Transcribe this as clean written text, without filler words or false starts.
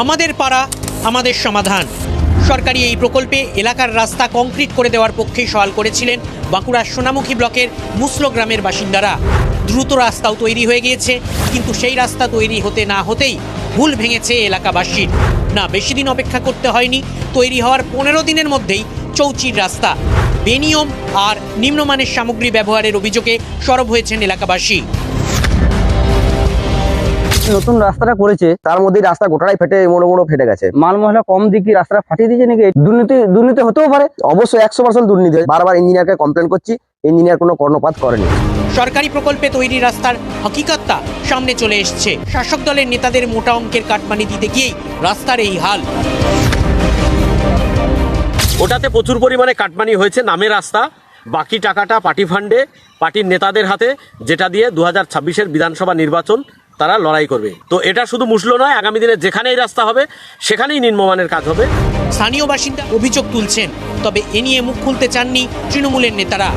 আমাদের পাড়া আমাদের সমাধান সরকারি এই প্রকল্পে এলাকার রাস্তা কংক্রিট করে দেওয়ার পক্ষে সওয়াল করেছিলেন বাঁকুড়ার সোনামুখী ব্লকের মুসলো গ্রামের বাসিন্দারা। দ্রুত রাস্তাও তৈরি হয়ে গিয়েছে, কিন্তু সেই রাস্তা তৈরি হতে না হতেই ভুল ভেঙেছে এলাকাবাসীর। না বেশি দিন অপেক্ষা করতে হয়নি, তৈরি হওয়ার 15 দিনের মধ্যেই চৌচির রাস্তা। বেনিয়ম আর নিম্নমানের সামগ্রী ব্যবহারের অভিযোগে সরব হয়েছেন এলাকাবাসী। নতুন রাস্তাটা করেছে তার মধ্যে রাস্তা গোটাটাই ফেটে মোড়ো মোড়ো ফেটে গেছে। মাল মহলা কম দিকে রাস্তাটা ফাটিয়ে দিয়েছে নাকি? দুর্নীতি হতেও পারে, অবশ্যই 100% দুর্নীতি। বারবার ইঞ্জিনিয়ারকে কমপ্লেন করছি, ইঞ্জিনিয়ার কোনো কর্ণপাত করেনি। সরকারি প্রকল্পে তৈরি রাস্তার হকিকতটা সামনে চলে এসছে। শাসক দলের নেতাদের মোটা অঙ্কের কাটমানি দিতে গিয়েই রাস্তার এই হাল। ওটাতে প্রচুর পরিমাণে কাটমানি হয়েছে, নামে রাস্তা, বাকি টাকাটা পার্টি ফান্ডে পার্টির নেতাদের হাতে, যেটা দিয়ে 2026-এর বিধানসভা নির্বাচন তারা লড়াই করবে। তো এটা শুধু মুসলো নয়, আগামী দিনে যেখানেই রাস্তা হবে সেখানেই নিম্নমানের কাজ হবে। স্থানীয় বাসিন্দা অভিযোগ তুলছেন, তবে এ নিয়ে মুখ খুলতে চাননি তৃণমূলের নেতারা।